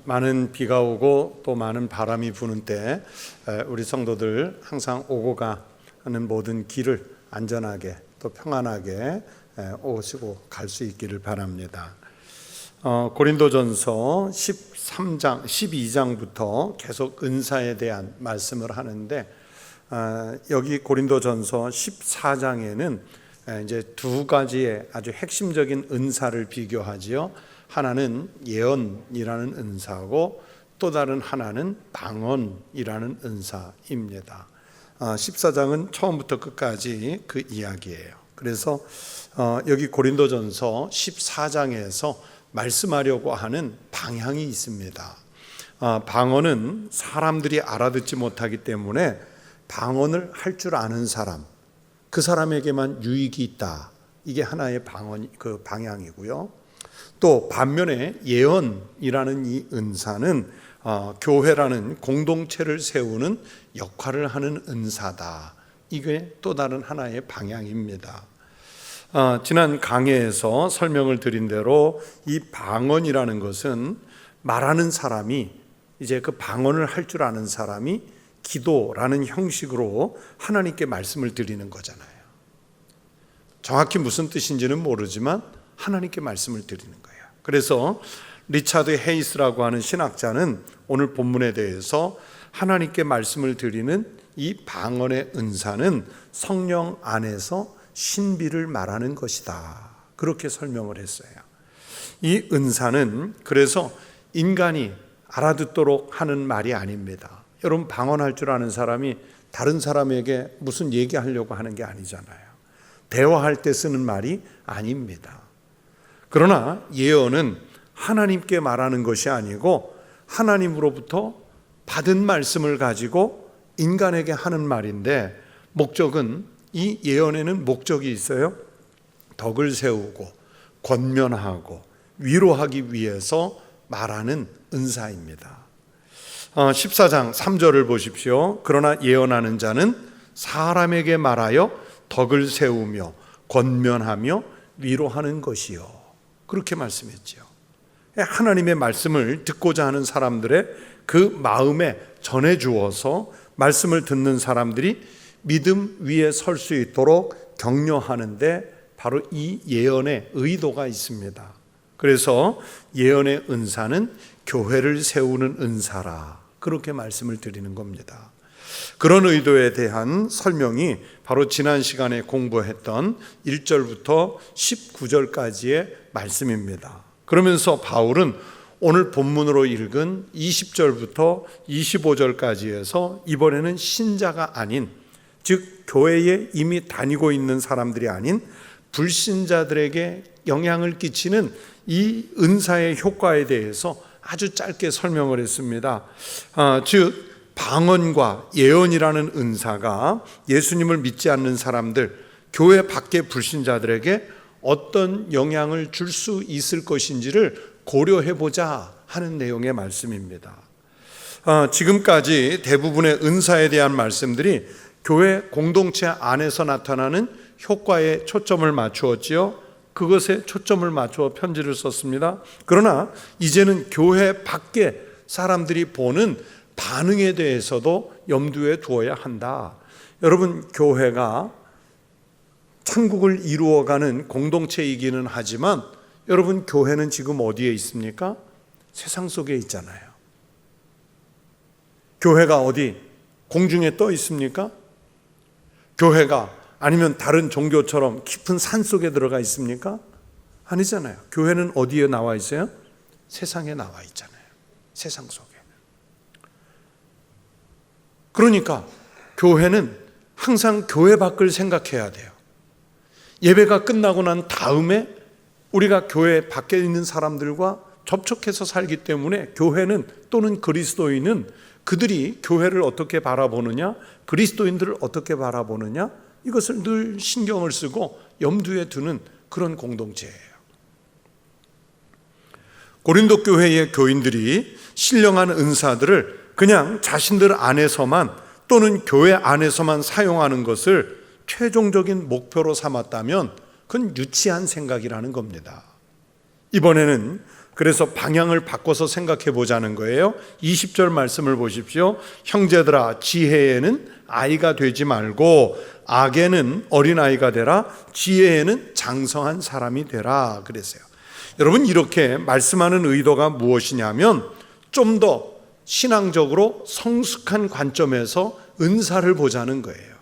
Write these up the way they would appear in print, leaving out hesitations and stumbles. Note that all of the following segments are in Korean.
많은 비가 오고 또 많은 바람이 부는 때 우리 성도들 항상 오고 가는 모든 길을 안전하게 또 평안하게 오시고 갈 수 있기를 바랍니다. 고린도전서 13장, 12장부터 계속 은사에 대한 말씀을 하는데 여기 고린도전서 14장에는 이제 두 가지의 아주 핵심적인 은사를 비교하지요. 하나는 예언이라는 은사고 또 다른 하나는 방언이라는 은사입니다. 14장은 처음부터 끝까지 그 이야기예요. 그래서 여기 고린도전서 14장에서 말씀하려고 하는 방향이 있습니다. 방언은 사람들이 알아듣지 못하기 때문에 방언을 할 줄 아는 사람, 그 사람에게만 유익이 있다. 이게 하나의 그 방향이고요. 또 반면에 예언이라는 이 은사는 교회라는 공동체를 세우는 역할을 하는 은사다. 이게 또 다른 하나의 방향입니다. 지난 강해에서 설명을 드린 대로 이 방언이라는 것은 말하는 사람이 이제 그 방언을 할 줄 아는 사람이 기도라는 형식으로 하나님께 말씀을 드리는 거잖아요. 정확히 무슨 뜻인지는 모르지만 하나님께 말씀을 드리는 거예요. 그래서 리차드 헤이스라고 하는 신학자는 오늘 본문에 대해서 하나님께 말씀을 드리는 이 방언의 은사는 성령 안에서 신비를 말하는 것이다. 그렇게 설명을 했어요. 이 은사는 그래서 인간이 알아듣도록 하는 말이 아닙니다. 여러분, 방언할 줄 아는 사람이 다른 사람에게 무슨 얘기하려고 하는 게 아니잖아요. 대화할 때 쓰는 말이 아닙니다. 그러나 예언은 하나님께 말하는 것이 아니고 하나님으로부터 받은 말씀을 가지고 인간에게 하는 말인데, 목적은 이 예언에는 목적이 있어요. 덕을 세우고 권면하고 위로하기 위해서 말하는 은사입니다. 14장 3절을 보십시오. 그러나 예언하는 자는 사람에게 말하여 덕을 세우며 권면하며 위로하는 것이요. 그렇게 말씀했죠. 하나님의 말씀을 듣고자 하는 사람들의 그 마음에 전해 주어서 말씀을 듣는 사람들이 믿음 위에 설 수 있도록 격려하는데 바로 이 예언의 의도가 있습니다. 그래서 예언의 은사는 교회를 세우는 은사라, 그렇게 말씀을 드리는 겁니다. 그런 의도에 대한 설명이 바로 지난 시간에 공부했던 1절부터 19절까지의 말씀입니다. 그러면서 바울은 오늘 본문으로 읽은 20절부터 25절까지에서 이번에는 신자가 아닌, 즉 교회에 이미 다니고 있는 사람들이 아닌 불신자들에게 영향을 끼치는 이 은사의 효과에 대해서 아주 짧게 설명을 했습니다. 즉 방언과 예언이라는 은사가 예수님을 믿지 않는 사람들, 교회 밖의 불신자들에게 어떤 영향을 줄 수 있을 것인지를 고려해보자 하는 내용의 말씀입니다. 지금까지 대부분의 은사에 대한 말씀들이 교회 공동체 안에서 나타나는 효과에 초점을 맞추었지요. 그것에 초점을 맞추어 편지를 썼습니다. 그러나 이제는 교회 밖에 사람들이 보는 반응에 대해서도 염두에 두어야 한다. 여러분, 교회가 천국을 이루어가는 공동체이기는 하지만 여러분, 교회는 지금 어디에 있습니까? 세상 속에 있잖아요. 교회가 어디 공중에 떠 있습니까? 교회가 아니면 다른 종교처럼 깊은 산 속에 들어가 있습니까? 아니잖아요. 교회는 어디에 나와 있어요? 세상에 나와 있잖아요. 세상 속에. 그러니까 교회는 항상 교회 밖을 생각해야 돼요. 예배가 끝나고 난 다음에 우리가 교회 밖에 있는 사람들과 접촉해서 살기 때문에 교회는 또는 그리스도인은 그들이 교회를 어떻게 바라보느냐, 그리스도인들을 어떻게 바라보느냐, 이것을 늘 신경을 쓰고 염두에 두는 그런 공동체예요. 고린도 교회의 교인들이 신령한 은사들을 그냥 자신들 안에서만 또는 교회 안에서만 사용하는 것을 최종적인 목표로 삼았다면 그건 유치한 생각이라는 겁니다. 이번에는 그래서 방향을 바꿔서 생각해 보자는 거예요. 20절 말씀을 보십시오. 형제들아, 지혜에는 아이가 되지 말고 악에는 어린아이가 되라. 지혜에는 장성한 사람이 되라 그랬어요. 여러분, 이렇게 말씀하는 의도가 무엇이냐면 좀 더 신앙적으로 성숙한 관점에서 은사를 보자는 거예요.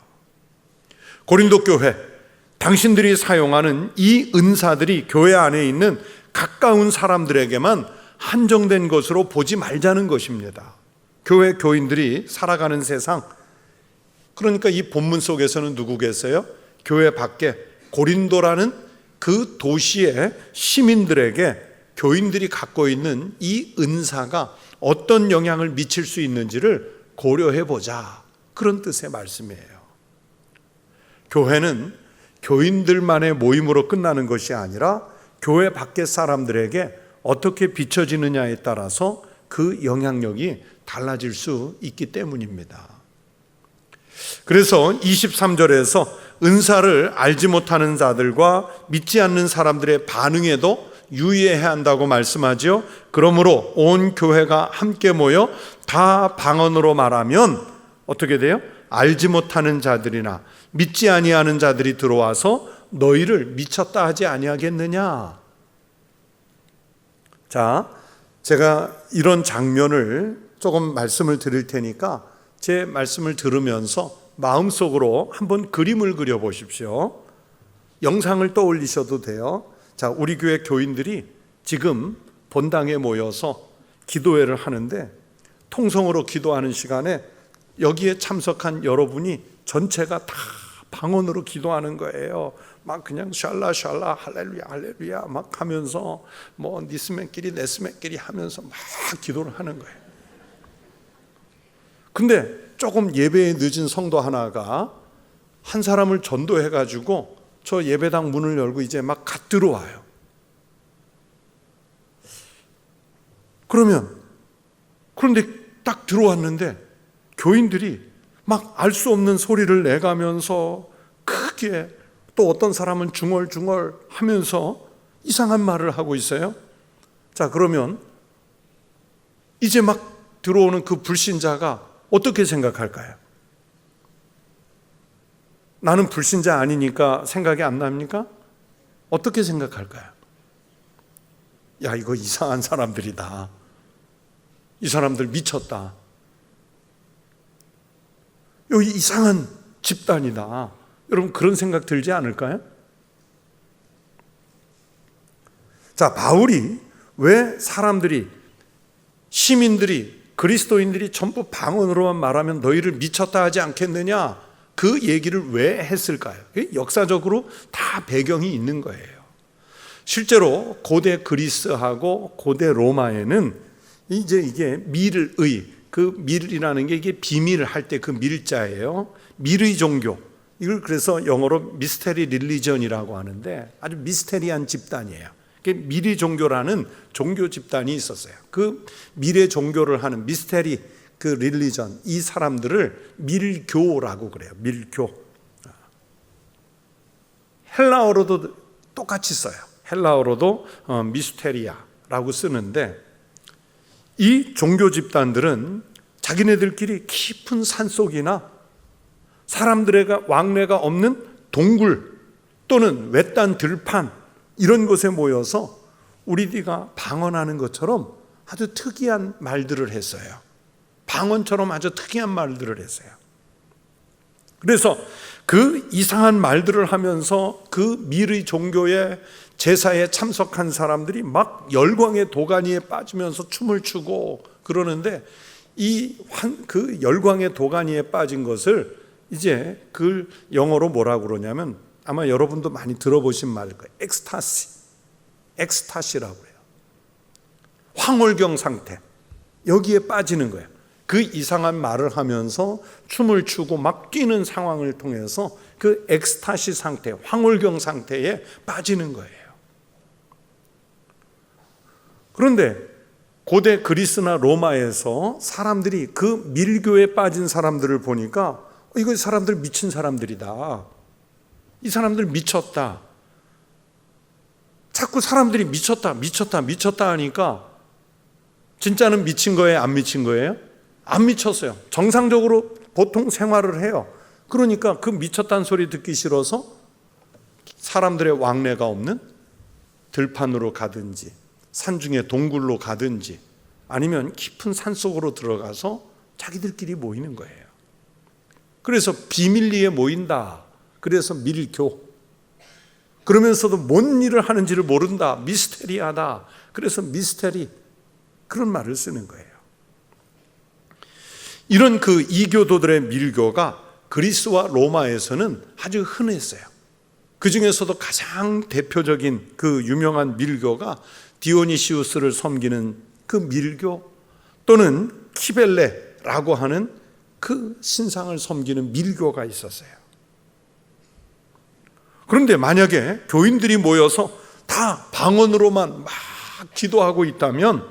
고린도 교회, 당신들이 사용하는 이 은사들이 교회 안에 있는 가까운 사람들에게만 한정된 것으로 보지 말자는 것입니다. 교회 교인들이 살아가는 세상, 그러니까 이 본문 속에서는 누구겠어요? 교회 밖에 고린도라는 그 도시의 시민들에게 교인들이 갖고 있는 이 은사가 어떤 영향을 미칠 수 있는지를 고려해 보자, 그런 뜻의 말씀이에요. 교회는 교인들만의 모임으로 끝나는 것이 아니라 교회 밖의 사람들에게 어떻게 비춰지느냐에 따라서 그 영향력이 달라질 수 있기 때문입니다. 그래서 23절에서 은사를 알지 못하는 자들과 믿지 않는 사람들의 반응에도 유의해야 한다고 말씀하죠. 그러므로 온 교회가 함께 모여 다 방언으로 말하면 어떻게 돼요? 알지 못하는 자들이나 믿지 아니하는 자들이 들어와서 너희를 미쳤다 하지 아니하겠느냐. 자, 제가 이런 장면을 조금 말씀을 드릴 테니까 제 말씀을 들으면서 마음속으로 한번 그림을 그려 보십시오. 영상을 떠올리셔도 돼요. 자, 우리 교회 교인들이 지금 본당에 모여서 기도회를 하는데, 통성으로 기도하는 시간에 여기에 참석한 여러분이 전체가 다 방언으로 기도하는 거예요. 막 그냥 샬라 샬라 할렐루야 할렐루야 막 하면서 뭐 니스맨끼리 네스맨끼리 하면서 막 기도를 하는 거예요. 근데 조금 예배에 늦은 성도 하나가 한 사람을 전도해가지고 저 예배당 문을 열고 이제 막 갓 들어와요. 그런데 딱 들어왔는데 교인들이 막 알 수 없는 소리를 내가면서 크게, 또 어떤 사람은 중얼중얼 하면서 이상한 말을 하고 있어요. 자, 그러면 이제 막 들어오는 그 불신자가 어떻게 생각할까요? 나는 불신자 아니니까 생각이 안 납니까? 어떻게 생각할까요? 야, 이거 이상한 사람들이다. 이 사람들 미쳤다. 여기 이상한 집단이다. 여러분, 그런 생각 들지 않을까요? 자, 바울이 왜 사람들이, 시민들이, 그리스도인들이 전부 방언으로만 말하면 너희를 미쳤다 하지 않겠느냐, 그 얘기를 왜 했을까요? 역사적으로 다 배경이 있는 거예요. 실제로 고대 그리스하고 고대 로마에는 이제 이게 밀의, 그 밀이라는 게 이게 비밀을 할 때 그 밀자예요. 밀의 종교, 이걸 그래서 영어로 미스테리 릴리전이라고 하는데 아주 미스테리한 집단이에요. 미리 종교라는 종교 집단이 있었어요. 그 미래 종교를 하는 미스테리 그 릴리전, 이 사람들을 밀교라고 그래요. 밀교. 헬라어로도 똑같이 써요. 헬라어로도 미스테리아라고 쓰는데, 이 종교 집단들은 자기네들끼리 깊은 산속이나 사람들의 왕래가 없는 동굴 또는 외딴 들판, 이런 곳에 모여서 우리가 방언하는 것처럼 아주 특이한 말들을 했어요. 방언처럼 아주 특이한 말들을 했어요. 그래서 그 이상한 말들을 하면서 그 밀의 종교의 제사에 참석한 사람들이 막 열광의 도가니에 빠지면서 춤을 추고 그러는데, 그 열광의 도가니에 빠진 것을 이제 그 영어로 뭐라고 그러냐면, 아마 여러분도 많이 들어보신 말일 거예요. 엑스타시라고 해요. 황홀경 상태, 여기에 빠지는 거예요. 그 이상한 말을 하면서 춤을 추고 막 뛰는 상황을 통해서 그 엑스타시 상태, 황홀경 상태에 빠지는 거예요. 그런데 고대 그리스나 로마에서 사람들이 그 밀교에 빠진 사람들을 보니까 이거 사람들 미친 사람들이다. 이 사람들 미쳤다. 자꾸 사람들이 미쳤다 하니까 진짜는 미친 거예요? 안 미친 거예요? 안 미쳤어요. 정상적으로 보통 생활을 해요. 그러니까 그 미쳤다는 소리 듣기 싫어서 사람들의 왕래가 없는 들판으로 가든지 산중에 동굴로 가든지 아니면 깊은 산속으로 들어가서 자기들끼리 모이는 거예요. 그래서 비밀리에 모인다. 그래서 밀교. 그러면서도 뭔 일을 하는지를 모른다. 미스테리하다. 그래서 미스테리. 그런 말을 쓰는 거예요. 이런 그 이교도들의 밀교가 그리스와 로마에서는 아주 흔했어요. 그 중에서도 가장 대표적인 그 유명한 밀교가 디오니시우스를 섬기는 그 밀교 또는 키벨레라고 하는 그 신상을 섬기는 밀교가 있었어요. 그런데 만약에 교인들이 모여서 다 방언으로만 막 기도하고 있다면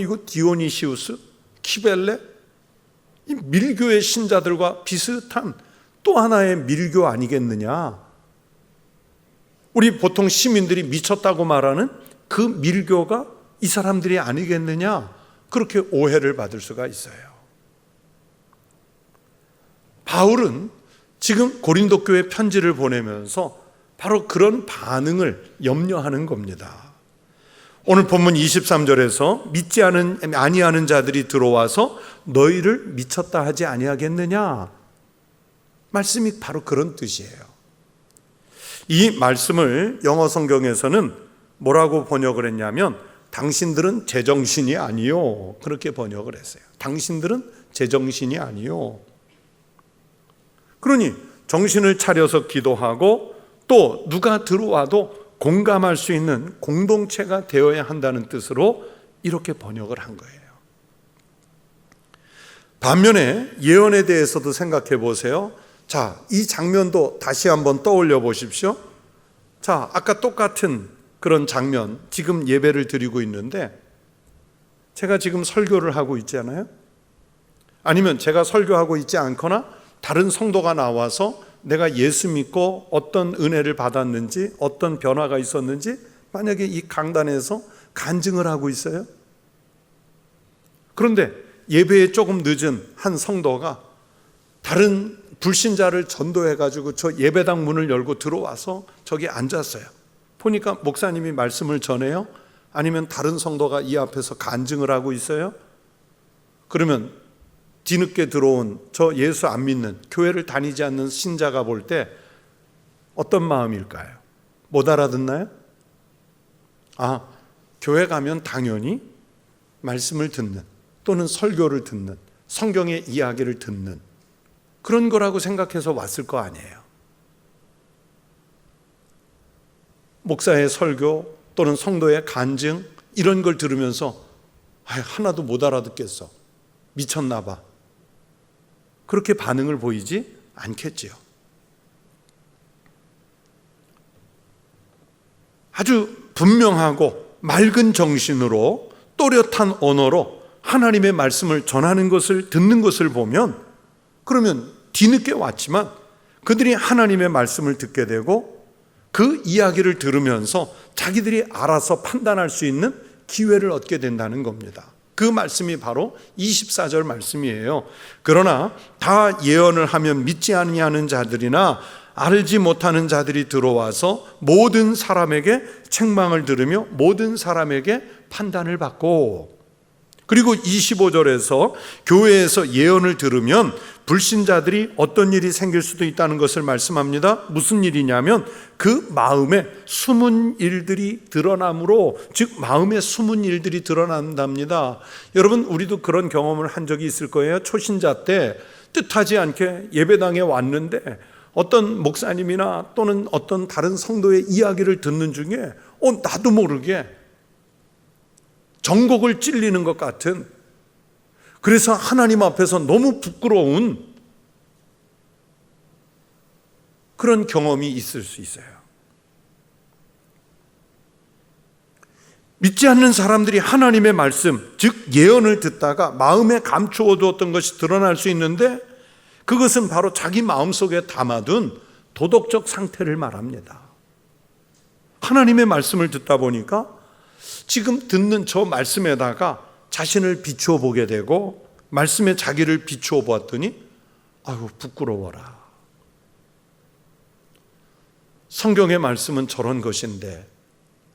이거 디오니시우스, 키벨레 이 밀교의 신자들과 비슷한 또 하나의 밀교 아니겠느냐? 우리 보통 시민들이 미쳤다고 말하는 그 밀교가 이 사람들이 아니겠느냐? 그렇게 오해를 받을 수가 있어요. 바울은 지금 고린도 교회 편지를 보내면서 바로 그런 반응을 염려하는 겁니다. 오늘 본문 23절에서 믿지 아니하는 자들이 들어와서 너희를 미쳤다 하지 아니하겠느냐? 말씀이 바로 그런 뜻이에요. 이 말씀을 영어 성경에서는 뭐라고 번역을 했냐면 당신들은 제정신이 아니요. 그렇게 번역을 했어요. 당신들은 제정신이 아니요. 그러니 정신을 차려서 기도하고 또 누가 들어와도 공감할 수 있는 공동체가 되어야 한다는 뜻으로 이렇게 번역을 한 거예요. 반면에 예언에 대해서도 생각해 보세요. 자, 이 장면도 다시 한번 떠올려 보십시오. 자, 아까 똑같은 그런 장면, 지금 예배를 드리고 있는데 제가 지금 설교를 하고 있잖아요. 아니면 제가 설교하고 있지 않거나 다른 성도가 나와서 내가 예수 믿고 어떤 은혜를 받았는지 어떤 변화가 있었는지 만약에 이 강단에서 간증을 하고 있어요. 그런데 예배에 조금 늦은 한 성도가 다른 불신자를 전도해가지고 저 예배당 문을 열고 들어와서 저기 앉았어요. 보니까 목사님이 말씀을 전해요. 아니면 다른 성도가 이 앞에서 간증을 하고 있어요. 그러면 뒤늦게 들어온 저 예수 안 믿는 교회를 다니지 않는 신자가 볼 때 어떤 마음일까요? 못 알아듣나요? 아, 교회 가면 당연히 말씀을 듣는 또는 설교를 듣는 성경의 이야기를 듣는 그런 거라고 생각해서 왔을 거 아니에요. 목사의 설교 또는 성도의 간증 이런 걸 들으면서 하나도 못 알아듣겠어. 미쳤나 봐. 그렇게 반응을 보이지 않겠지요. 아주 분명하고 맑은 정신으로 또렷한 언어로 하나님의 말씀을 전하는 것을 듣는 것을 보면 그러면 뒤늦게 왔지만 그들이 하나님의 말씀을 듣게 되고 그 이야기를 들으면서 자기들이 알아서 판단할 수 있는 기회를 얻게 된다는 겁니다. 그 말씀이 바로 24절 말씀이에요. 그러나 다 예언을 하면 믿지 아니하는 자들이나 알지 못하는 자들이 들어와서 모든 사람에게 책망을 들으며 모든 사람에게 판단을 받고 그리고 25절에서 교회에서 예언을 들으면 불신자들이 어떤 일이 생길 수도 있다는 것을 말씀합니다. 무슨 일이냐면 그 마음에 숨은 일들이 드러나므로 즉 마음에 숨은 일들이 드러난답니다. 여러분 우리도 그런 경험을 한 적이 있을 거예요. 초신자 때 뜻하지 않게 예배당에 왔는데 어떤 목사님이나 또는 어떤 다른 성도의 이야기를 듣는 중에 나도 모르게 정곡을 찔리는 것 같은 그래서 하나님 앞에서 너무 부끄러운 그런 경험이 있을 수 있어요. 믿지 않는 사람들이 하나님의 말씀, 즉 예언을 듣다가 마음에 감추어두었던 것이 드러날 수 있는데 그것은 바로 자기 마음속에 담아둔 도덕적 상태를 말합니다. 하나님의 말씀을 듣다 보니까 지금 듣는 저 말씀에다가 자신을 비추어 보게 되고 말씀에 자기를 비추어 보았더니 아유 부끄러워라. 성경의 말씀은 저런 것인데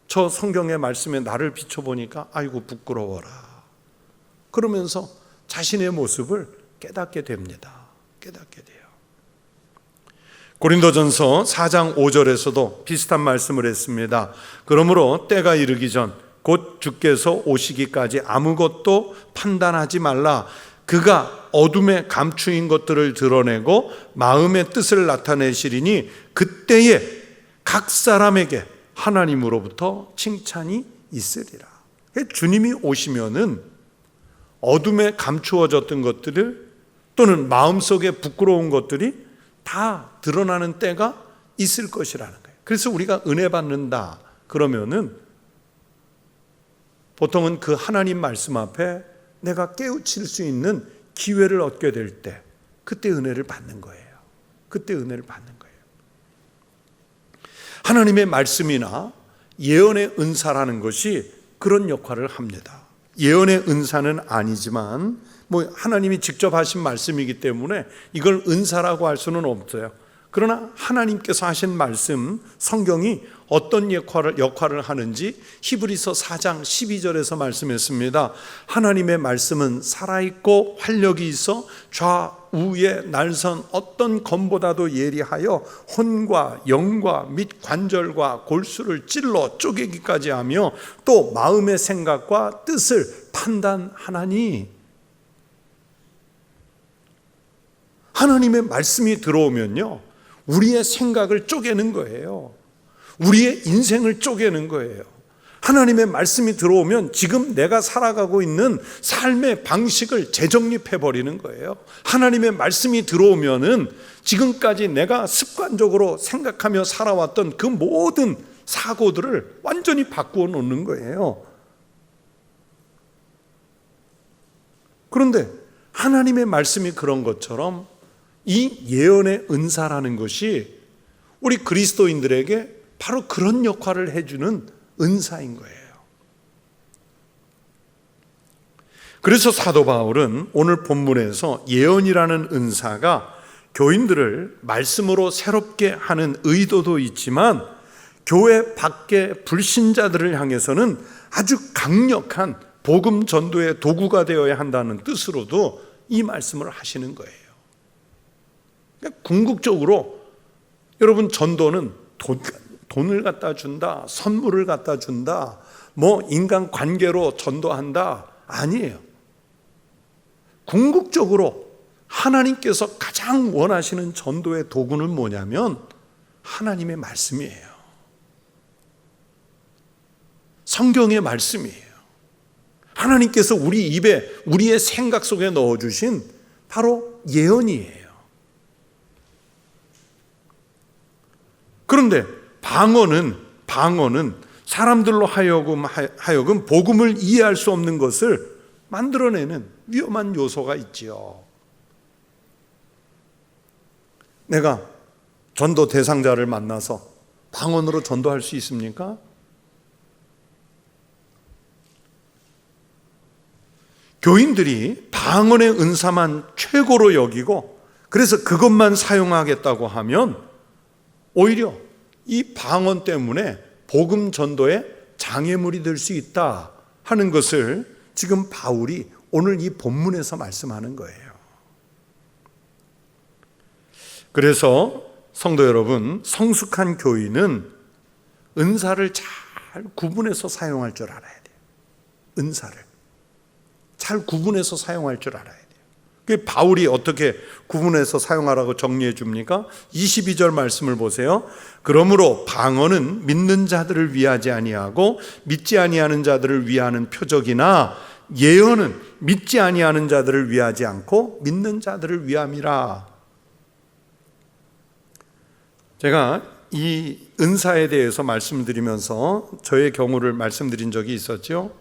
저 성경의 말씀에 나를 비춰보니까 아이고 부끄러워라. 그러면서 자신의 모습을 깨닫게 됩니다. 깨닫게 돼요. 고린도전서 4장 5절에서도 비슷한 말씀을 했습니다. 그러므로 때가 이르기 전 곧 주께서 오시기까지 아무것도 판단하지 말라. 그가 어둠에 감추인 것들을 드러내고 마음의 뜻을 나타내시리니 그때에 각 사람에게 하나님으로부터 칭찬이 있으리라. 주님이 오시면은 어둠에 감추어졌던 것들을 또는 마음속에 부끄러운 것들이 다 드러나는 때가 있을 것이라는 거예요. 그래서 우리가 은혜 받는다 그러면은 보통은 그 하나님 말씀 앞에 내가 깨우칠 수 있는 기회를 얻게 될 때 그때 은혜를 받는 거예요. 그때 은혜를 받는 거예요. 하나님의 말씀이나 예언의 은사라는 것이 그런 역할을 합니다. 예언의 은사는 아니지만 하나님이 직접 하신 말씀이기 때문에 이걸 은사라고 할 수는 없어요. 그러나 하나님께서 하신 말씀, 성경이 어떤 역할을 하는지 히브리서 4장 12절에서 말씀했습니다. 하나님의 말씀은 살아있고 활력이 있어 좌우에 날선 어떤 검보다도 예리하여 혼과 영과 및 관절과 골수를 찔러 쪼개기까지 하며 또 마음의 생각과 뜻을 판단하나니. 하나님의 말씀이 들어오면요 우리의 생각을 쪼개는 거예요. 우리의 인생을 쪼개는 거예요. 하나님의 말씀이 들어오면 지금 내가 살아가고 있는 삶의 방식을 재정립해 버리는 거예요. 하나님의 말씀이 들어오면은 지금까지 내가 습관적으로 생각하며 살아왔던 그 모든 사고들을 완전히 바꾸어 놓는 거예요. 그런데 하나님의 말씀이 그런 것처럼 이 예언의 은사라는 것이 우리 그리스도인들에게 바로 그런 역할을 해주는 은사인 거예요. 그래서 사도 바울은 오늘 본문에서 예언이라는 은사가 교인들을 말씀으로 새롭게 하는 의도도 있지만 교회 밖의 불신자들을 향해서는 아주 강력한 복음 전도의 도구가 되어야 한다는 뜻으로도 이 말씀을 하시는 거예요. 그러니까 궁극적으로 여러분 전도는 돈을 갖다 준다, 선물을 갖다 준다, 인간 관계로 전도한다 아니에요. 궁극적으로 하나님께서 가장 원하시는 전도의 도구는 뭐냐면 하나님의 말씀이에요. 성경의 말씀이에요. 하나님께서 우리 입에 우리의 생각 속에 넣어주신 바로 예언이에요. 그런데 방언은 사람들로 하여금 복음을 이해할 수 없는 것을 만들어내는 위험한 요소가 있지요. 내가 전도 대상자를 만나서 방언으로 전도할 수 있습니까? 교인들이 방언의 은사만 최고로 여기고 그래서 그것만 사용하겠다고 하면 오히려 이 방언 때문에 복음 전도에 장애물이 될 수 있다 하는 것을 지금 바울이 오늘 이 본문에서 말씀하는 거예요. 그래서 성도 여러분, 성숙한 교인은 은사를 잘 구분해서 사용할 줄 알아야 돼요. 은사를 잘 구분해서 사용할 줄 알아야 돼요. 그 바울이 어떻게 구분해서 사용하라고 정리해 줍니까? 22절 말씀을 보세요. 그러므로 방언은 믿는 자들을 위하지 아니하고 믿지 아니하는 자들을 위하는 표적이나 예언은 믿지 아니하는 자들을 위하지 않고 믿는 자들을 위함이라. 제가 이 은사에 대해서 말씀드리면서 저의 경우를 말씀드린 적이 있었죠.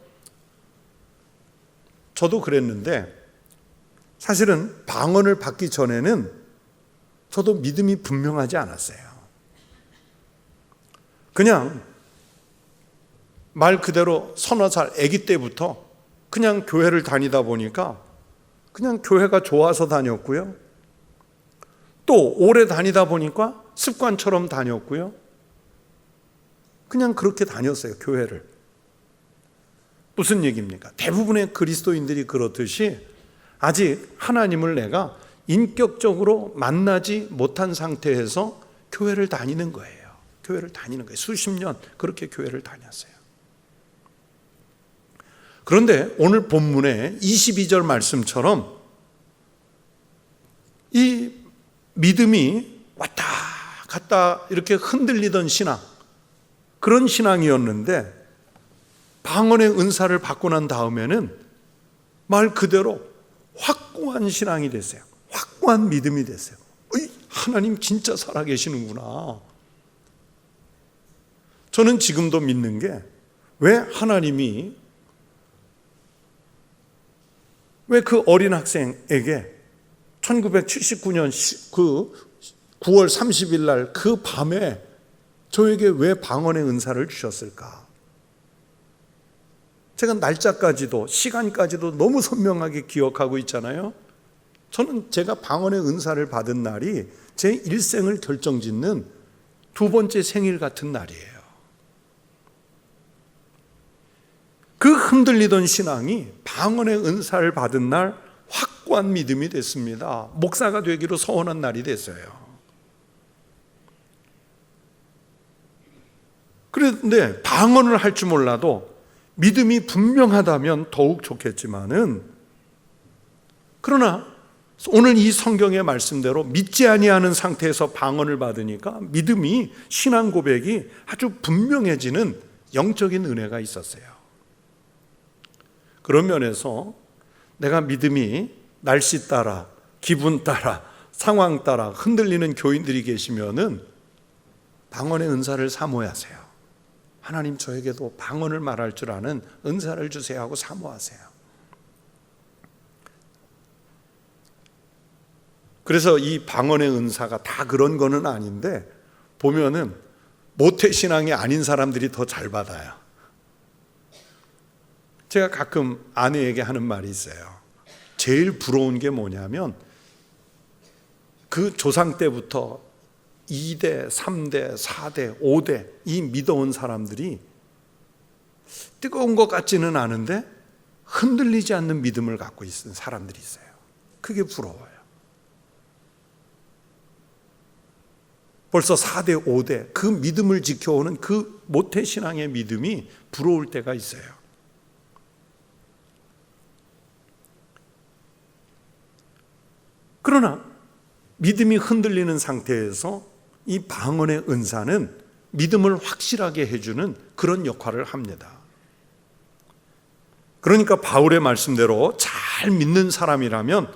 저도 그랬는데 사실은 방언을 받기 전에는 저도 믿음이 분명하지 않았어요. 그냥 말 그대로 서너 살 아기 때부터 그냥 교회를 다니다 보니까 그냥 교회가 좋아서 다녔고요. 또 오래 다니다 보니까 습관처럼 다녔고요. 그냥 그렇게 다녔어요, 교회를. 무슨 얘기입니까? 대부분의 그리스도인들이 그렇듯이 아직 하나님을 내가 인격적으로 만나지 못한 상태에서 교회를 다니는 거예요. 교회를 다니는 거예요. 수십 년 그렇게 교회를 다녔어요. 그런데 오늘 본문의 22절 말씀처럼 이 믿음이 왔다 갔다 이렇게 흔들리던 신앙, 그런 신앙이었는데 방언의 은사를 받고 난 다음에는 말 그대로 확고한 신앙이 됐어요. 확고한 믿음이 됐어요. 하나님 진짜 살아계시는구나. 저는 지금도 믿는 게, 왜 하나님이 왜 그 어린 학생에게 1979년 그 9월 30일 날 그 밤에 저에게 왜 방언의 은사를 주셨을까? 제가 날짜까지도 시간까지도 너무 선명하게 기억하고 있잖아요. 저는 제가 방언의 은사를 받은 날이 제 일생을 결정짓는 두 번째 생일 같은 날이에요. 그 흔들리던 신앙이 방언의 은사를 받은 날 확고한 믿음이 됐습니다. 목사가 되기로 서원한 날이 됐어요. 그런데 방언을 할 줄 몰라도 믿음이 분명하다면 더욱 좋겠지만은, 그러나 오늘 이 성경의 말씀대로 믿지 아니하는 상태에서 방언을 받으니까 믿음이, 신앙 고백이 아주 분명해지는 영적인 은혜가 있었어요. 그런 면에서 내가 믿음이 날씨 따라, 기분 따라, 상황 따라 흔들리는 교인들이 계시면은 방언의 은사를 사모하세요. 하나님, 저에게도 방언을 말할 줄 아는 은사를 주세요 하고 사모하세요. 그래서 이 방언의 은사가 다 그런 거는 아닌데, 보면은 모태신앙이 아닌 사람들이 더 잘 받아요. 제가 가끔 아내에게 하는 말이 있어요. 제일 부러운 게 뭐냐면, 그 조상 때부터 2대, 3대, 4대, 5대 이 믿어온 사람들이 뜨거운 것 같지는 않은데 흔들리지 않는 믿음을 갖고 있는 사람들이 있어요. 그게 부러워요. 벌써 4대, 5대 그 믿음을 지켜오는 그 모태신앙의 믿음이 부러울 때가 있어요. 그러나 믿음이 흔들리는 상태에서 이 방언의 은사는 믿음을 확실하게 해주는 그런 역할을 합니다. 그러니까 바울의 말씀대로 잘 믿는 사람이라면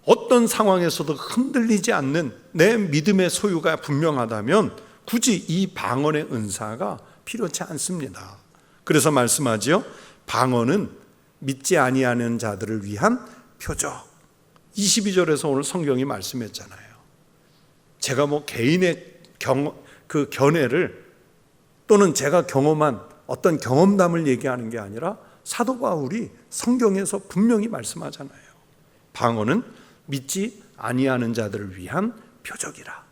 어떤 상황에서도 흔들리지 않는 내 믿음의 소유가 분명하다면 굳이 이 방언의 은사가 필요치 않습니다. 그래서 말씀하지요, 방언은 믿지 아니하는 자들을 위한 표적. 22절에서 오늘 성경이 말씀했잖아요. 제가 개인의 그 견해를, 또는 제가 경험한 어떤 경험담을 얘기하는 게 아니라 사도 바울이 성경에서 분명히 말씀하잖아요. 방언은 믿지 아니하는 자들을 위한 표적이라.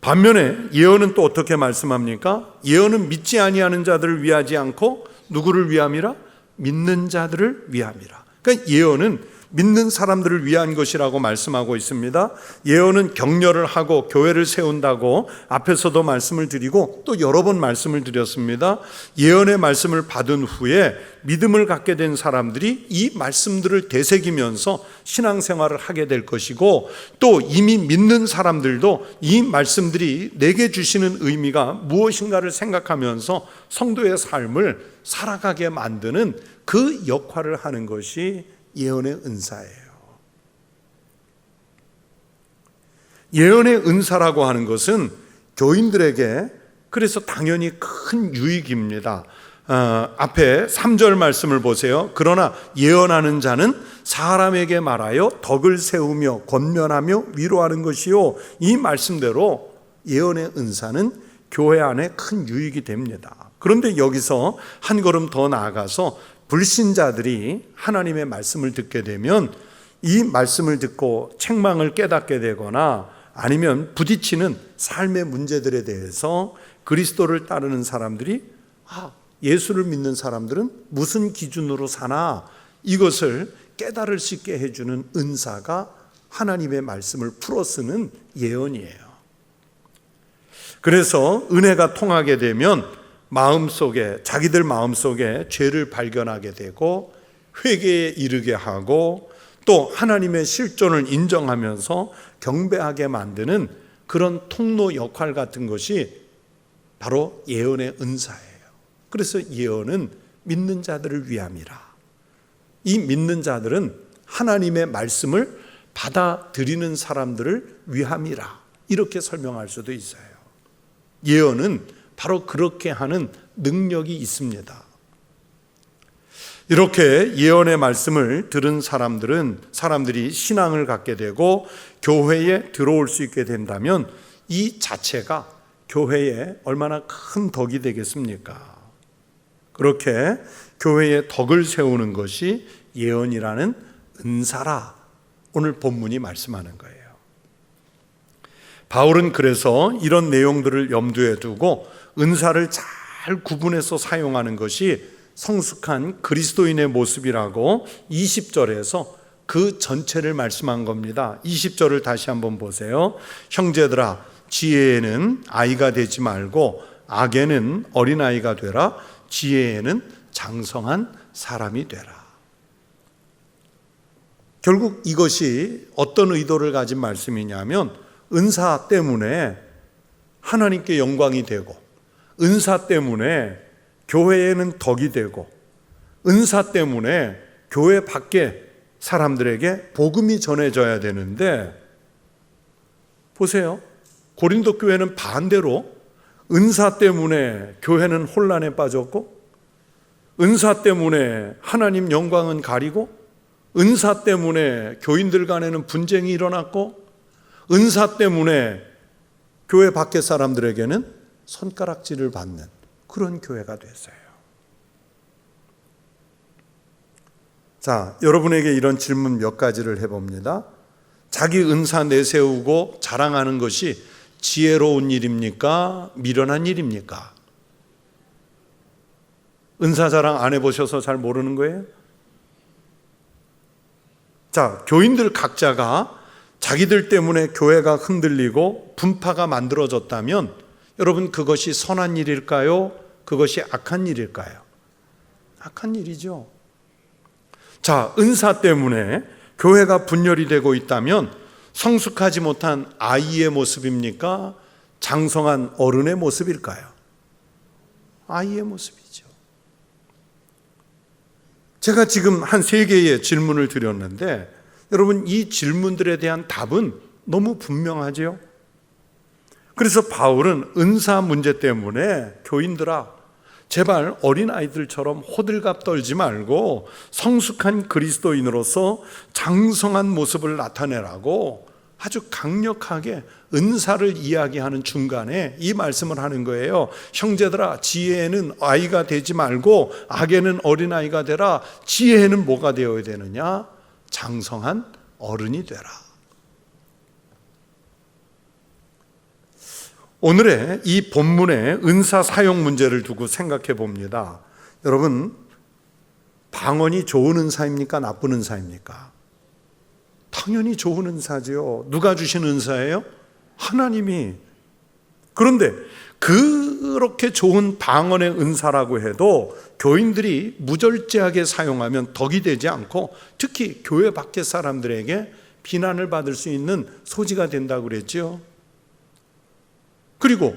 반면에 예언은 또 어떻게 말씀합니까? 예언은 믿지 아니하는 자들을 위하지 않고 누구를 위함이라? 믿는 자들을 위함이라. 그러니까 예언은 믿는 사람들을 위한 것이라고 말씀하고 있습니다. 예언은 격려를 하고 교회를 세운다고 앞에서도 말씀을 드리고 또 여러 번 말씀을 드렸습니다. 예언의 말씀을 받은 후에 믿음을 갖게 된 사람들이 이 말씀들을 되새기면서 신앙생활을 하게 될 것이고, 또 이미 믿는 사람들도 이 말씀들이 내게 주시는 의미가 무엇인가를 생각하면서 성도의 삶을 살아가게 만드는 그 역할을 하는 것이 예언의 은사예요. 예언의 은사라고 하는 것은 교인들에게 그래서 당연히 큰 유익입니다. 앞에 3절 말씀을 보세요. 그러나 예언하는 자는 사람에게 말하여 덕을 세우며 권면하며 위로하는 것이요. 이 말씀대로 예언의 은사는 교회 안에 큰 유익이 됩니다. 그런데 여기서 한 걸음 더 나아가서 불신자들이 하나님의 말씀을 듣게 되면 이 말씀을 듣고 책망을 깨닫게 되거나 아니면 부딪히는 삶의 문제들에 대해서 그리스도를 따르는 사람들이 예수를 믿는 사람들은 무슨 기준으로 사나, 이것을 깨달을 수 있게 해주는 은사가 하나님의 말씀을 풀어쓰는 예언이에요. 그래서 은혜가 통하게 되면 자기들 마음속에 죄를 발견하게 되고 회개에 이르게 하고 또 하나님의 실존을 인정하면서 경배하게 만드는 그런 통로 역할 같은 것이 바로 예언의 은사예요. 그래서 예언은 믿는 자들을 위함이라. 이 믿는 자들은 하나님의 말씀을 받아들이는 사람들을 위함이라. 이렇게 설명할 수도 있어요. 예언은 바로 그렇게 하는 능력이 있습니다. 이렇게 예언의 말씀을 들은 사람들이 신앙을 갖게 되고 교회에 들어올 수 있게 된다면 이 자체가 교회에 얼마나 큰 덕이 되겠습니까? 그렇게 교회에 덕을 세우는 것이 예언이라는 은사라 오늘 본문이 말씀하는 거예요. 바울은 그래서 이런 내용들을 염두에 두고 은사를 잘 구분해서 사용하는 것이 성숙한 그리스도인의 모습이라고 20절에서 그 전체를 말씀한 겁니다. 20절을 다시 한번 보세요. 형제들아, 지혜에는 아이가 되지 말고 악에는 어린아이가 되라. 지혜에는 장성한 사람이 되라. 결국 이것이 어떤 의도를 가진 말씀이냐면 은사 때문에 하나님께 영광이 되고 은사 때문에 교회에는 덕이 되고 은사 때문에 교회 밖에 사람들에게 복음이 전해져야 되는데 보세요. 고린도 교회는 반대로 은사 때문에 교회는 혼란에 빠졌고 은사 때문에 하나님 영광은 가리고 은사 때문에 교인들 간에는 분쟁이 일어났고 은사 때문에 교회 밖의 사람들에게는 손가락질을 받는 그런 교회가 됐어요. 자, 여러분에게 이런 질문 몇 가지를 해봅니다. 자기 은사 내세우고 자랑하는 것이 지혜로운 일입니까? 미련한 일입니까? 은사 자랑 안 해보셔서 잘 모르는 거예요? 자, 교인들 각자가 자기들 때문에 교회가 흔들리고 분파가 만들어졌다면 여러분 그것이 선한 일일까요? 그것이 악한 일일까요? 악한 일이죠. 자, 은사 때문에 교회가 분열이 되고 있다면 성숙하지 못한 아이의 모습입니까? 장성한 어른의 모습일까요? 아이의 모습이죠. 제가 지금 한 3개의 질문을 드렸는데 여러분 이 질문들에 대한 답은 너무 분명하죠. 그래서 바울은 은사 문제 때문에 교인들아 제발 어린아이들처럼 호들갑 떨지 말고 성숙한 그리스도인으로서 장성한 모습을 나타내라고 아주 강력하게 은사를 이야기하는 중간에 이 말씀을 하는 거예요. 형제들아, 지혜에는 아이가 되지 말고 악에는 어린아이가 되라. 지혜에는 뭐가 되어야 되느냐? 장성한 어른이 되라. 오늘의 이 본문의 은사 사용 문제를 두고 생각해 봅니다. 여러분, 방언이 좋은 은사입니까? 나쁜 은사입니까? 당연히 좋은 은사죠. 누가 주신 은사예요? 하나님이. 그런데 그렇게 좋은 방언의 은사라고 해도 교인들이 무절제하게 사용하면 덕이 되지 않고 특히 교회 밖의 사람들에게 비난을 받을 수 있는 소지가 된다고 그랬죠. 그리고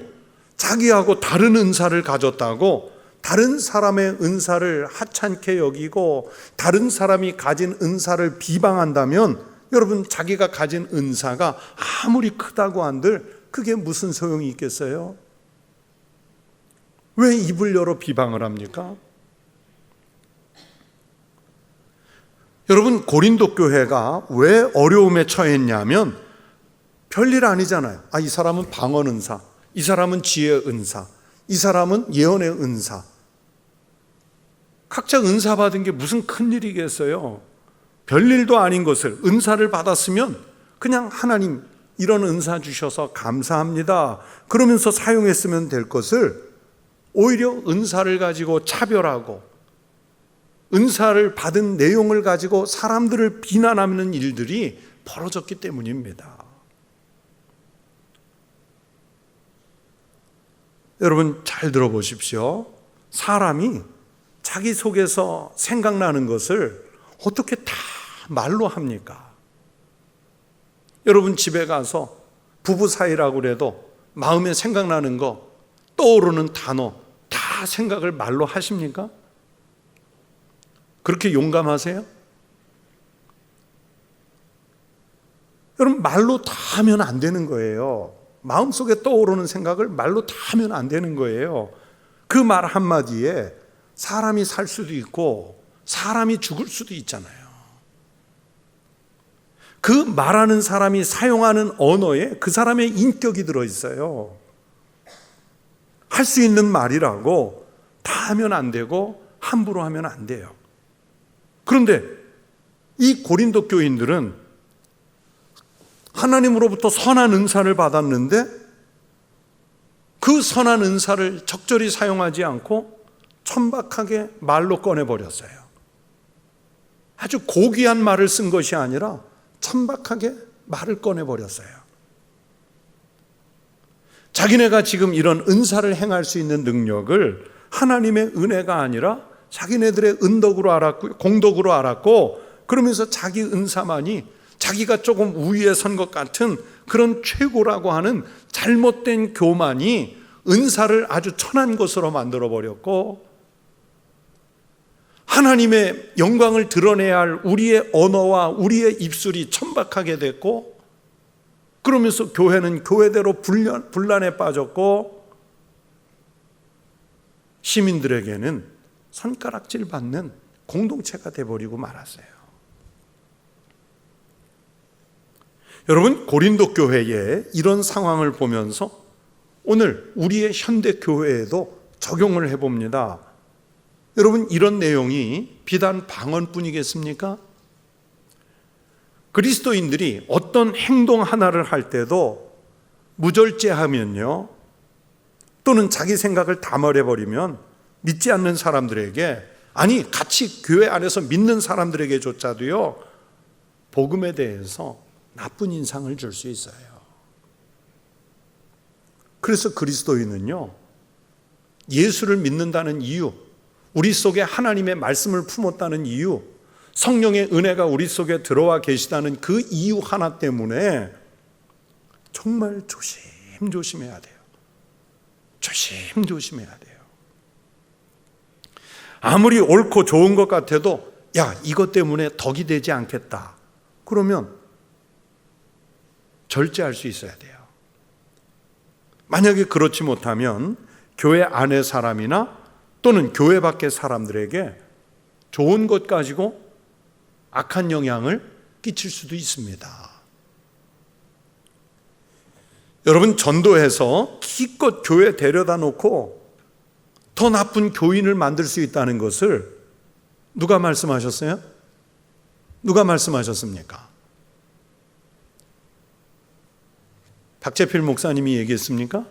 자기하고 다른 은사를 가졌다고 다른 사람의 은사를 하찮게 여기고 다른 사람이 가진 은사를 비방한다면 여러분 자기가 가진 은사가 아무리 크다고 한들 그게 무슨 소용이 있겠어요? 왜 입을 열어 비방을 합니까? 여러분 고린도 교회가 왜 어려움에 처했냐면 별일 아니잖아요. 이 사람은 방언 은사, 이 사람은 지혜 은사, 이 사람은 예언의 은사. 각자 은사 받은 게 무슨 큰일이겠어요. 별일도 아닌 것을 은사를 받았으면 그냥 하나님 이런 은사 주셔서 감사합니다 그러면서 사용했으면 될 것을 오히려 은사를 가지고 차별하고 은사를 받은 내용을 가지고 사람들을 비난하는 일들이 벌어졌기 때문입니다. 여러분 잘 들어보십시오. 사람이 자기 속에서 생각나는 것을 어떻게 다 말로 합니까? 여러분 집에 가서 부부 사이라고 그래도 마음에 생각나는 거, 떠오르는 단어 다 생각을 말로 하십니까? 그렇게 용감하세요? 여러분 말로 다 하면 안 되는 거예요. 마음속에 떠오르는 생각을 말로 다 하면 안 되는 거예요. 그 말 한마디에 사람이 살 수도 있고 사람이 죽을 수도 있잖아요. 그 말하는 사람이 사용하는 언어에 그 사람의 인격이 들어있어요. 할 수 있는 말이라고 다 하면 안 되고 함부로 하면 안 돼요. 그런데 이 고린도 교인들은 하나님으로부터 선한 은사를 받았는데 그 선한 은사를 적절히 사용하지 않고 천박하게 말로 꺼내버렸어요. 아주 고귀한 말을 쓴 것이 아니라 천박하게 말을 꺼내버렸어요. 자기네가 지금 이런 은사를 행할 수 있는 능력을 하나님의 은혜가 아니라 자기네들의 은덕으로 알았고 공덕으로 알았고 그러면서 자기 은사만이 자기가 조금 우위에 선 것 같은 그런 최고라고 하는 잘못된 교만이 은사를 아주 천한 것으로 만들어버렸고 하나님의 영광을 드러내야 할 우리의 언어와 우리의 입술이 천박하게 됐고 그러면서 교회는 교회대로 분란에 빠졌고 시민들에게는 손가락질 받는 공동체가 돼버리고 말았어요. 여러분 고린도 교회의 이런 상황을 보면서 오늘 우리의 현대 교회에도 적용을 해봅니다. 여러분 이런 내용이 비단 방언뿐이겠습니까? 그리스도인들이 어떤 행동 하나를 할 때도 무절제하면요 또는 자기 생각을 다 말해버리면 믿지 않는 사람들에게 아니 같이 교회 안에서 믿는 사람들에게조차도요 복음에 대해서 나쁜 인상을 줄 수 있어요. 그래서 그리스도인은요 예수를 믿는다는 이유, 우리 속에 하나님의 말씀을 품었다는 이유, 성령의 은혜가 우리 속에 들어와 계시다는 그 이유 하나 때문에 정말 조심조심해야 돼요. 조심조심해야 돼요. 아무리 옳고 좋은 것 같아도 야 이것 때문에 덕이 되지 않겠다 그러면 절제할 수 있어야 돼요. 만약에 그렇지 못하면 교회 안의 사람이나 또는 교회 밖의 사람들에게 좋은 것 가지고 악한 영향을 끼칠 수도 있습니다. 여러분 전도해서 기껏 교회 데려다 놓고 더 나쁜 교인을 만들 수 있다는 것을 누가 말씀하셨어요? 누가 말씀하셨습니까? 박재필 목사님이 얘기했습니까?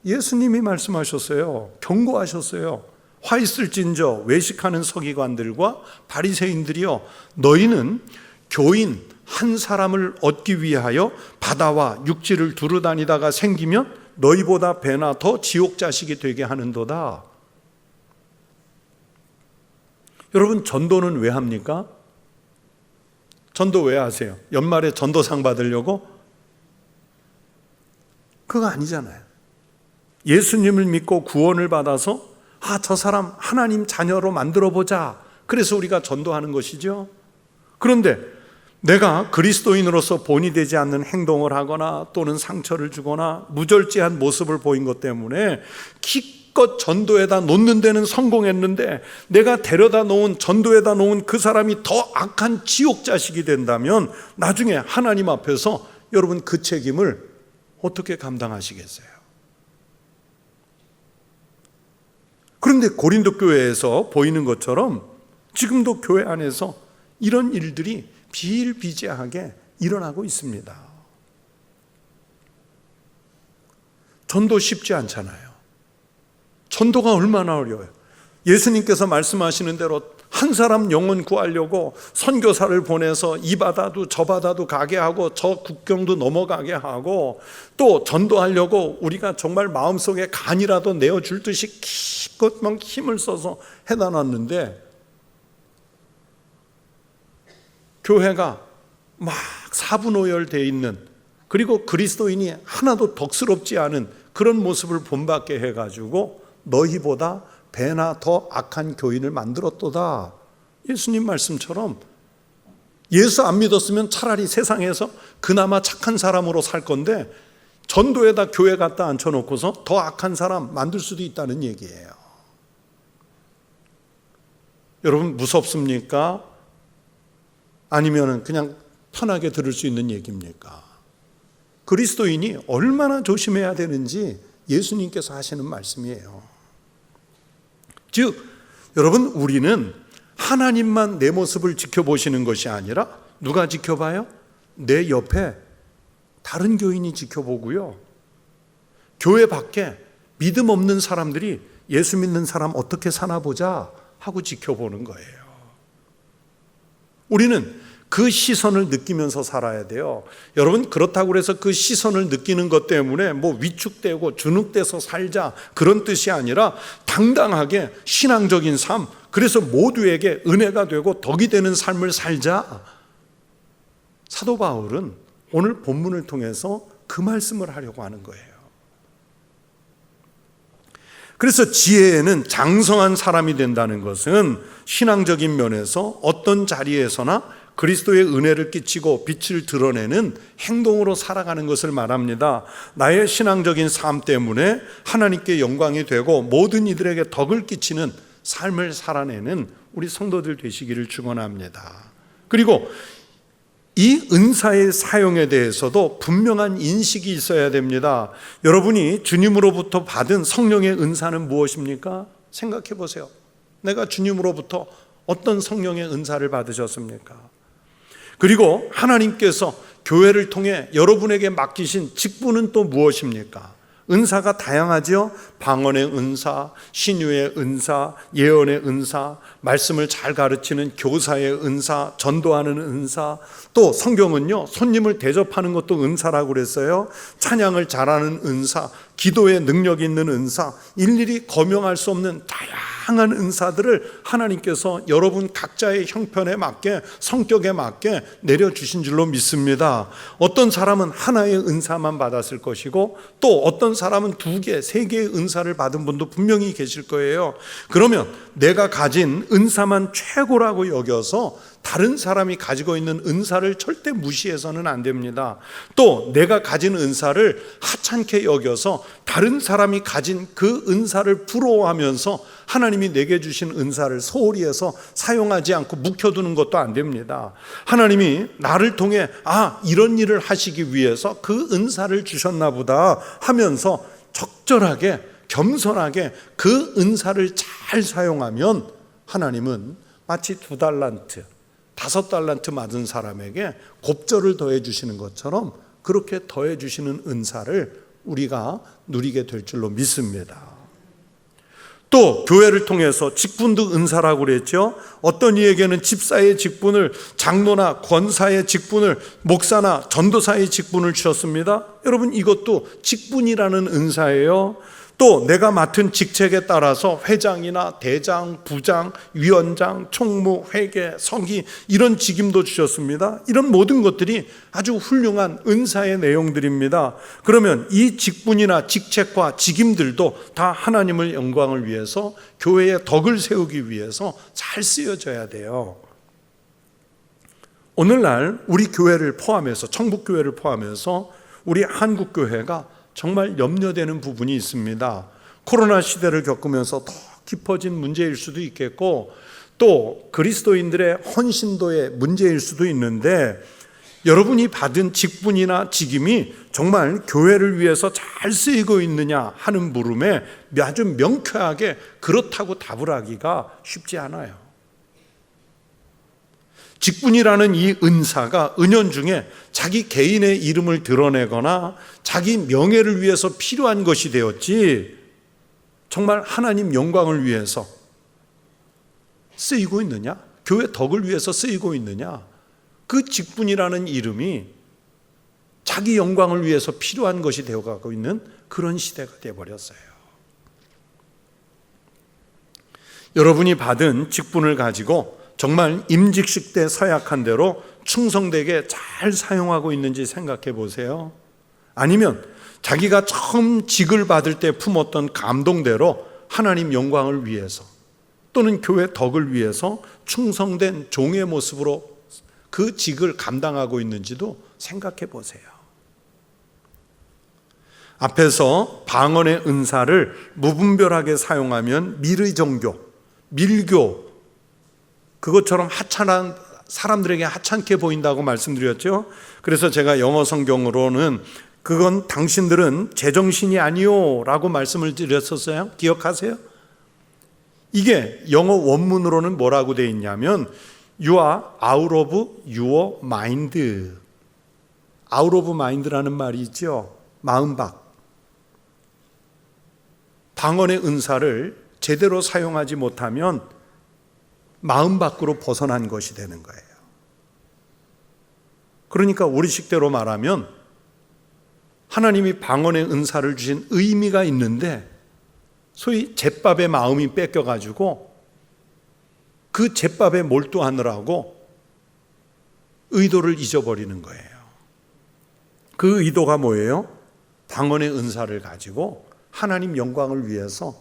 예수님이 말씀하셨어요. 경고하셨어요. 화 있을진저 외식하는 서기관들과 바리새인들이여 너희는 교인 한 사람을 얻기 위하여 바다와 육지를 두루 다니다가 생기면 너희보다 배나 더 지옥 자식이 되게 하는도다. 여러분 전도는 왜 합니까? 전도 왜 하세요? 연말에 전도상 받으려고? 그거 아니잖아요. 예수님을 믿고 구원을 받아서 저 사람 하나님 자녀로 만들어보자. 그래서 우리가 전도하는 것이죠. 그런데 내가 그리스도인으로서 본이 되지 않는 행동을 하거나 또는 상처를 주거나 무절제한 모습을 보인 것 때문에 기껏 전도에다 놓는 데는 성공했는데 내가 데려다 놓은 전도에다 놓은 그 사람이 더 악한 지옥 자식이 된다면 나중에 하나님 앞에서 여러분 그 책임을 어떻게 감당하시겠어요? 그런데 고린도 교회에서 보이는 것처럼 지금도 교회 안에서 이런 일들이 비일비재하게 일어나고 있습니다. 전도 쉽지 않잖아요. 전도가 얼마나 어려워요. 예수님께서 말씀하시는 대로 한 사람 영혼 구하려고 선교사를 보내서 이 바다도 저 바다도 가게 하고 저 국경도 넘어가게 하고, 또 전도하려고 우리가 정말 마음속에 간이라도 내어줄 듯이 기껏 막 힘을 써서 해다 놨는데, 교회가 막 사분오열되어 있는, 그리고 그리스도인이 하나도 덕스럽지 않은 그런 모습을 본받게 해가지고 너희보다 배나 더 악한 교인을 만들었도다. 예수님 말씀처럼 예수 안 믿었으면 차라리 세상에서 그나마 착한 사람으로 살 건데 전도에다 교회 갖다 앉혀놓고서 더 악한 사람 만들 수도 있다는 얘기예요. 여러분, 무섭습니까? 아니면 그냥 편하게 들을 수 있는 얘기입니까? 그리스도인이 얼마나 조심해야 되는지 예수님께서 하시는 말씀이에요. 즉, 여러분, 우리는 하나님만 내 모습을 지켜보시는 것이 아니라 누가 지켜봐요? 내 옆에 다른 교인이 지켜보고요, 교회 밖에 믿음 없는 사람들이 예수 믿는 사람 어떻게 사나 보자 하고 지켜보는 거예요. 우리는 그 시선을 느끼면서 살아야 돼요. 여러분, 그렇다고 해서 그 시선을 느끼는 것 때문에 뭐 위축되고 주눅돼서 살자, 그런 뜻이 아니라 당당하게 신앙적인 삶, 그래서 모두에게 은혜가 되고 덕이 되는 삶을 살자. 사도 바울은 오늘 본문을 통해서 그 말씀을 하려고 하는 거예요. 그래서 지혜에는 장성한 사람이 된다는 것은 신앙적인 면에서 어떤 자리에서나 그리스도의 은혜를 끼치고 빛을 드러내는 행동으로 살아가는 것을 말합니다. 나의 신앙적인 삶 때문에 하나님께 영광이 되고 모든 이들에게 덕을 끼치는 삶을 살아내는 우리 성도들 되시기를 축원합니다. 그리고 이 은사의 사용에 대해서도 분명한 인식이 있어야 됩니다. 여러분이 주님으로부터 받은 성령의 은사는 무엇입니까? 생각해 보세요. 내가 주님으로부터 어떤 성령의 은사를 받으셨습니까? 그리고 하나님께서 교회를 통해 여러분에게 맡기신 직분은 또 무엇입니까? 은사가 다양하죠. 방언의 은사, 신유의 은사, 예언의 은사, 말씀을 잘 가르치는 교사의 은사, 전도하는 은사, 또 성경은요, 손님을 대접하는 것도 은사라고 그랬어요. 찬양을 잘하는 은사, 기도에 능력 있는 은사, 일일이 거명할 수 없는 다양한 은사들을 하나님께서 여러분 각자의 형편에 맞게, 성격에 맞게 내려주신 줄로 믿습니다. 어떤 사람은 하나의 은사만 받았을 것이고, 또 어떤 사람은 2개, 3개의 은사를 받은 분도 분명히 계실 거예요. 그러면 내가 가진 은사만 최고라고 여겨서 다른 사람이 가지고 있는 은사를 절대 무시해서는 안 됩니다. 또 내가 가진 은사를 하찮게 여겨서 다른 사람이 가진 그 은사를 부러워하면서 하나님이 내게 주신 은사를 소홀히 해서 사용하지 않고 묵혀두는 것도 안 됩니다. 하나님이 나를 통해 이런 일을 하시기 위해서 그 은사를 주셨나 보다 하면서 적절하게 겸손하게 그 은사를 잘 사용하면 하나님은 마치 2달란트, 5달란트 맞은 사람에게 곱절을 더해 주시는 것처럼 그렇게 더해 주시는 은사를 우리가 누리게 될 줄로 믿습니다. 또 교회를 통해서 직분도 은사라고 그랬죠. 어떤 이에게는 집사의 직분을, 장로나 권사의 직분을, 목사나 전도사의 직분을 주셨습니다. 여러분, 이것도 직분이라는 은사예요. 또 내가 맡은 직책에 따라서 회장이나 대장, 부장, 위원장, 총무, 회계, 서기 이런 직임도 주셨습니다. 이런 모든 것들이 아주 훌륭한 은사의 내용들입니다. 그러면 이 직분이나 직책과 직임들도 다 하나님의 영광을 위해서, 교회의 덕을 세우기 위해서 잘 쓰여져야 돼요. 오늘날 우리 교회를 포함해서, 청북교회를 포함해서 우리 한국교회가 정말 염려되는 부분이 있습니다. 코로나 시대를 겪으면서 더 깊어진 문제일 수도 있겠고, 또 그리스도인들의 헌신도의 문제일 수도 있는데, 여러분이 받은 직분이나 직임이 정말 교회를 위해서 잘 쓰이고 있느냐 하는 물음에 아주 명쾌하게 그렇다고 답을 하기가 쉽지 않아요. 직분이라는 이 은사가 은연중에 자기 개인의 이름을 드러내거나 자기 명예를 위해서 필요한 것이 되었지, 정말 하나님 영광을 위해서 쓰이고 있느냐, 교회 덕을 위해서 쓰이고 있느냐, 그 직분이라는 이름이 자기 영광을 위해서 필요한 것이 되어가고 있는 그런 시대가 되어버렸어요. 여러분이 받은 직분을 가지고 정말 임직식 때 서약한 대로 충성되게 잘 사용하고 있는지 생각해 보세요. 아니면 자기가 처음 직을 받을 때 품었던 감동대로 하나님 영광을 위해서 또는 교회 덕을 위해서 충성된 종의 모습으로 그 직을 감당하고 있는지도 생각해 보세요. 앞에서 방언의 은사를 무분별하게 사용하면 미르종교, 밀교, 그것처럼 하찮은 사람들에게 하찮게 보인다고 말씀드렸죠. 그래서 제가 영어 성경으로는 그건 당신들은 제정신이 아니요 라고 말씀을 드렸었어요. 기억하세요? 이게 영어 원문으로는 뭐라고 되어 있냐면 You are out of your mind. out of mind라는 말이 있죠. 마음 밖. 방언의 은사를 제대로 사용하지 못하면 마음 밖으로 벗어난 것이 되는 거예요. 그러니까 우리식대로 말하면 하나님이 방언의 은사를 주신 의미가 있는데 소위 잿밥의 마음이 뺏겨가지고 그 잿밥에 몰두하느라고 의도를 잊어버리는 거예요. 그 의도가 뭐예요? 방언의 은사를 가지고 하나님 영광을 위해서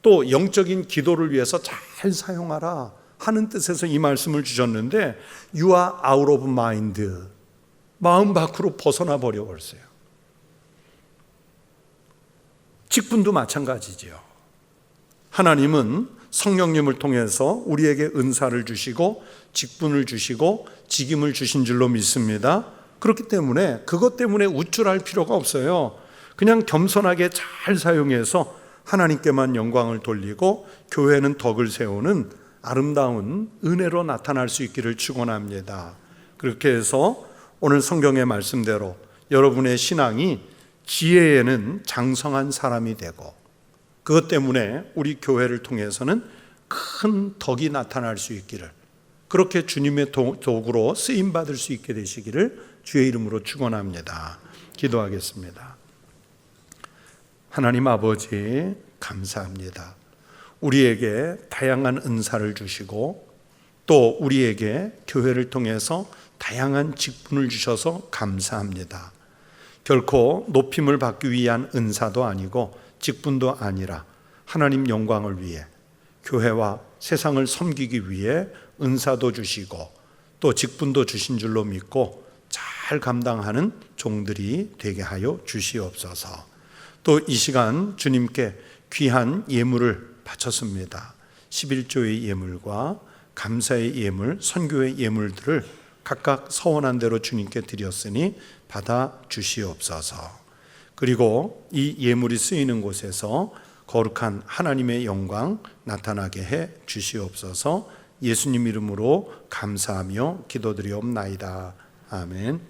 또 영적인 기도를 위해서 잘 사용하라 하는 뜻에서 이 말씀을 주셨는데 You are out of mind. 마음 밖으로 벗어나 버려버렸어요. 직분도 마찬가지지요. 하나님은 성령님을 통해서 우리에게 은사를 주시고 직분을 주시고 직임을 주신 줄로 믿습니다. 그렇기 때문에 그것 때문에 우쭐할 필요가 없어요. 그냥 겸손하게 잘 사용해서 하나님께만 영광을 돌리고 교회는 덕을 세우는 아름다운 은혜로 나타날 수 있기를 축원합니다. 그렇게 해서 오늘 성경의 말씀대로 여러분의 신앙이 지혜에는 장성한 사람이 되고 그것 때문에 우리 교회를 통해서는 큰 덕이 나타날 수 있기를, 그렇게 주님의 도구로 쓰임받을 수 있게 되시기를 주의 이름으로 축원합니다. 기도하겠습니다. 하나님 아버지 감사합니다. 우리에게 다양한 은사를 주시고 또 우리에게 교회를 통해서 다양한 직분을 주셔서 감사합니다. 결코 높임을 받기 위한 은사도 아니고 직분도 아니라 하나님 영광을 위해 교회와 세상을 섬기기 위해 은사도 주시고 또 직분도 주신 줄로 믿고 잘 감당하는 종들이 되게 하여 주시옵소서. 또 이 시간 주님께 귀한 예물을 바쳤습니다. 11조의 예물과 감사의 예물, 선교의 예물들을 각각 서원한 대로 주님께 드렸으니 받아 주시옵소서. 그리고 이 예물이 쓰이는 곳에서 거룩한 하나님의 영광 나타나게 해 주시옵소서. 예수님 이름으로 감사하며 기도드리옵나이다. 아멘.